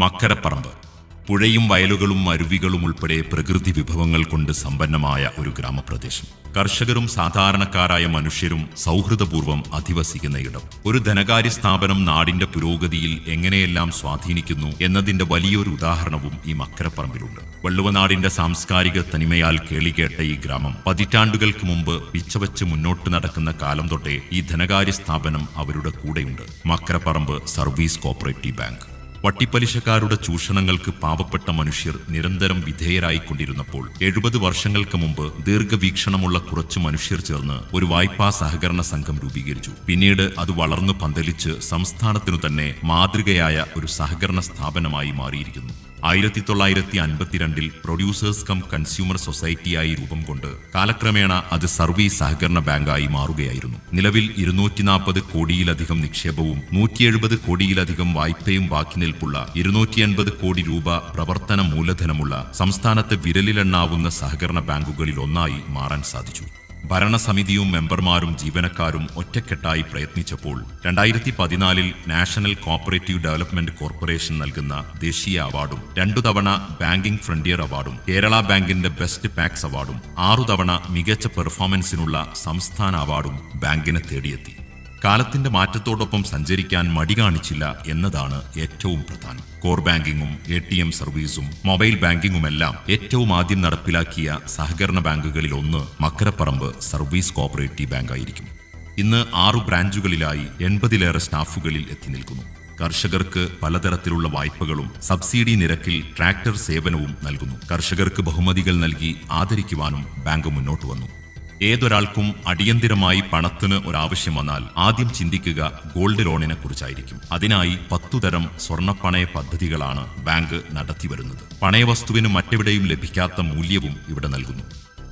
മക്കരപ്പറമ്പ് പുഴയും വയലുകളും അരുവികളും ഉൾപ്പെടെ പ്രകൃതി വിഭവങ്ങൾ കൊണ്ട് സമ്പന്നമായ ഒരു ഗ്രാമപ്രദേശം. കർഷകരും സാധാരണക്കാരായ മനുഷ്യരും സൗഹൃദപൂർവ്വം അധിവസിക്കുന്ന ഇടം. ഒരു ധനകാര്യ സ്ഥാപനം നാടിന്റെ പുരോഗതിയിൽ എങ്ങനെയെല്ലാം സ്വാധീനിക്കുന്നു എന്നതിന്റെ വലിയൊരു ഉദാഹരണവും ഈ മക്കരപ്പറമ്പിലുണ്ട്. വള്ളുവനാടിന്റെ സാംസ്കാരിക തനിമയാൽ കേളികേട്ട ഈ ഗ്രാമം പതിറ്റാണ്ടുകൾക്ക് മുമ്പ് പിച്ചവച്ച് മുന്നോട്ട് നടക്കുന്ന കാലം തൊട്ടേ ഈ ധനകാര്യ സ്ഥാപനം അവരുടെ കൂടെയുണ്ട്. Makkaraparamba service cooperative bank. വട്ടിപ്പലിശക്കാരുടെ ചൂഷണങ്ങൾക്ക് പാവപ്പെട്ട മനുഷ്യർ നിരന്തരം വിധേയരായിക്കൊണ്ടിരുന്നപ്പോൾ 70 വർഷങ്ങൾക്ക് മുമ്പ് ദീർഘവീക്ഷണമുള്ള കുറച്ചു മനുഷ്യർ ചേർന്ന് ഒരു വായ്പാ സഹകരണ സംഘം രൂപീകരിച്ചു. പിന്നീട് അത് വളർന്നു പന്തലിച്ച് സംസ്ഥാനത്തിനു തന്നെ മാതൃകയായ ഒരു സഹകരണ സ്ഥാപനമായി മാറിയിരിക്കുന്നു. 1952 പ്രൊഡ്യൂസേഴ്സ് കം കൺസ്യൂമർ സൊസൈറ്റിയായി രൂപം കൊണ്ട് കാലക്രമേണ അത് സർവീസ് സഹകരണ ബാങ്കായി മാറുകയായിരുന്നു. നിലവിൽ 240 കോടിയിലധികം നിക്ഷേപവും 170 കോടിയിലധികം വായ്പയും ബാക്കി നിൽപ്പുള്ള 280 കോടി രൂപ പ്രവർത്തന മൂലധനമുള്ള സംസ്ഥാനത്തെ വിരലിലെണ്ണാവുന്ന സഹകരണ ബാങ്കുകളിൽ ഒന്നായി മാറാൻ സാധിച്ചു. ഭരണസമിതിയും മെമ്പർമാരും ജീവനക്കാരും ഒറ്റക്കെട്ടായി പ്രയത്നിച്ചപ്പോൾ 2014 നാഷണൽ കോഓപ്പറേറ്റീവ് ഡെവലപ്മെന്റ് കോർപ്പറേഷൻ നൽകുന്ന ദേശീയ അവാർഡും 2 തവണ ബാങ്കിംഗ് ഫ്രണ്ടിയർ അവാർഡും കേരള ബാങ്കിന്റെ ബെസ്റ്റ് പാക്സ് അവാർഡും 6 തവണ മികച്ച പെർഫോമൻസിനുള്ള സംസ്ഥാന അവാർഡും ബാങ്കിനെ തേടിയെത്തി. കാലത്തിന്റെ മാറ്റത്തോടൊപ്പം സഞ്ചരിക്കാൻ മടി കാണിച്ചില്ല എന്നതാണ് ഏറ്റവും പ്രധാനം. കോർ ബാങ്കിങ്ങും ATM സർവീസും മൊബൈൽ ബാങ്കിങ്ങുമെല്ലാം ഏറ്റവും ആദ്യം നടപ്പിലാക്കിയ സഹകരണ ബാങ്കുകളിൽ ഒന്ന് മക്കരപ്പറമ്പ് സർവീസ് കോഓപ്പറേറ്റീവ് ബാങ്ക് ആയിരിക്കും. ഇന്ന് 6 ബ്രാഞ്ചുകളിലായി 80-ലേറെ സ്റ്റാഫുകളിൽ എത്തി നിൽക്കുന്നു. കർഷകർക്ക് പലതരത്തിലുള്ള വായ്പകളും സബ്സിഡി നിരക്കിൽ ട്രാക്ടർ സേവനവും നൽകുന്നു. കർഷകർക്ക് ബഹുമതികൾ നൽകി ആദരിക്കുവാനും ബാങ്ക് മുന്നോട്ട് വന്നു. ഏതൊരാൾക്കും അടിയന്തിരമായി പണത്തിന് ഒരാവശ്യം വന്നാൽ ആദ്യം ചിന്തിക്കുക ഗോൾഡ് ലോണിനെ കുറിച്ചായിരിക്കും. അതിനായി 10 തരം സ്വർണ്ണപ്പണയ പദ്ധതികളാണ് ബാങ്ക് നടത്തിവരുന്നത്. പണയവസ്തുവിന് മറ്റെവിടെയും ലഭിക്കാത്ത മൂല്യവും ഇവിടെ നൽകുന്നു.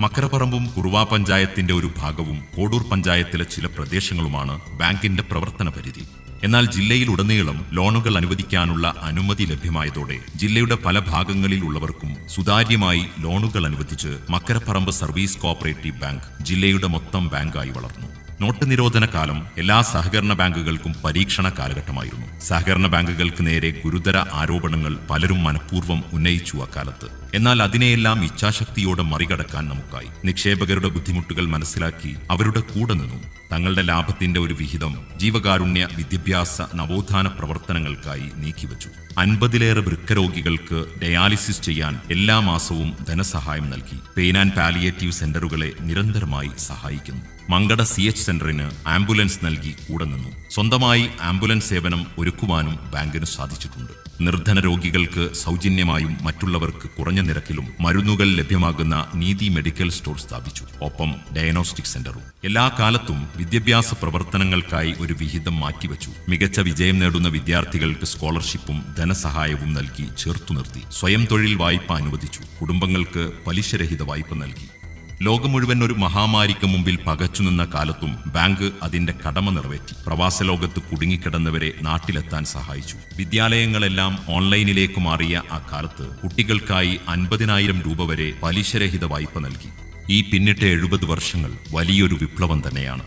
മക്കരപ്പറമ്പും കുറുവാ പഞ്ചായത്തിന്റെ ഒരു ഭാഗവും കോഡൂർ പഞ്ചായത്തിലെ ചില പ്രദേശങ്ങളുമാണ് ബാങ്കിന്റെ പ്രവർത്തന പരിധി. എന്നാൽ ജില്ലയിലുടനീളം ലോണുകൾ അനുവദിക്കാനുള്ള അനുമതി ലഭ്യമായതോടെ ജില്ലയുടെ പല ഭാഗങ്ങളിൽ ഉള്ളവർക്കും സുതാര്യമായി ലോണുകൾ അനുവദിച്ച് മക്കരപ്പറമ്പ് സർവീസ് കോഓപ്പറേറ്റീവ് ബാങ്ക് ജില്ലയുടെ മൊത്തം ബാങ്കായി വളർന്നു. നോട്ട് നിരോധന കാലം എല്ലാ സഹകരണ ബാങ്കുകൾക്കും പരീക്ഷണ കാലഘട്ടമായിരുന്നു. സഹകരണ ബാങ്കുകൾക്ക് നേരെ ഗുരുതര ആരോപണങ്ങൾ പലരും മനഃപൂർവ്വം ഉന്നയിച്ചു അക്കാലത്ത്. എന്നാൽ അതിനെയെല്ലാം ഇച്ഛാശക്തിയോടെ മറികടക്കാൻ നമുക്കായി. നിക്ഷേപകരുടെ ബുദ്ധിമുട്ടുകൾ മനസ്സിലാക്കി അവരുടെ കൂടെ നിന്നു. തങ്ങളുടെ ലാഭത്തിന്റെ ഒരു വിഹിതം ജീവകാരുണ്യ വിദ്യാഭ്യാസ നവോത്ഥാന പ്രവർത്തനങ്ങൾക്കായി നീക്കിവച്ചു. 50-ലേറെ വൃക്കരോഗികൾക്ക് ഡയാലിസിസ് ചെയ്യാൻ എല്ലാ മാസവും ധനസഹായം നൽകി. പെയിൻ ആൻഡ് പാലിയേറ്റീവ് സെന്ററുകളെ നിരന്തരമായി സഹായിക്കുന്നു. മങ്കട CH സെന്ററിന് ആംബുലൻസ് നൽകി കൂടെ നിന്നു. സ്വന്തമായി ആംബുലൻസ് സേവനം ഒരുക്കുവാനും ബാങ്കിന് സാധിച്ചിട്ടുണ്ട്. നിർധന രോഗികൾക്ക് സൗജന്യമായും മറ്റുള്ളവർക്ക് കുറഞ്ഞ നിരക്കിലും മരുന്നുകൾ ലഭ്യമാകുന്ന നീതി മെഡിക്കൽ സ്റ്റോർ സ്ഥാപിച്ചു. ഒപ്പം ഡയഗ്നോസ്റ്റിക് സെന്ററും. എല്ലാ കാലത്തും വിദ്യാഭ്യാസ പ്രവർത്തനങ്ങൾക്കായി ഒരു വിഹിതം മാറ്റിവെച്ചു. മികച്ച വിജയം നേടുന്ന വിദ്യാർത്ഥികൾക്ക് സ്കോളർഷിപ്പും ധനസഹായവും നൽകി ചേർത്തു നിർത്തി. സ്വയം തൊഴിൽ വായ്പ അനുവദിച്ചു. കുടുംബങ്ങൾക്ക് പലിശരഹിത വായ്പ നൽകി. ലോകം മുഴുവൻ ഒരു മഹാമാരിക്ക് മുമ്പിൽ പകച്ചുനിന്ന കാലത്തും ബാങ്ക് അതിന്റെ കടമ നിറവേറ്റി. പ്രവാസ ലോകത്ത് കുടുങ്ങിക്കിടന്നവരെ നാട്ടിലെത്താൻ സഹായിച്ചു. വിദ്യാലയങ്ങളെല്ലാം ഓൺലൈനിലേക്ക് മാറിയ ആ കാലത്ത് കുട്ടികൾക്കായി 50,000 രൂപ വരെ പലിശരഹിത വായ്പ നൽകി. ഈ പിന്നിട്ട 70 വർഷങ്ങൾ വലിയൊരു വിപ്ലവം തന്നെയാണ്.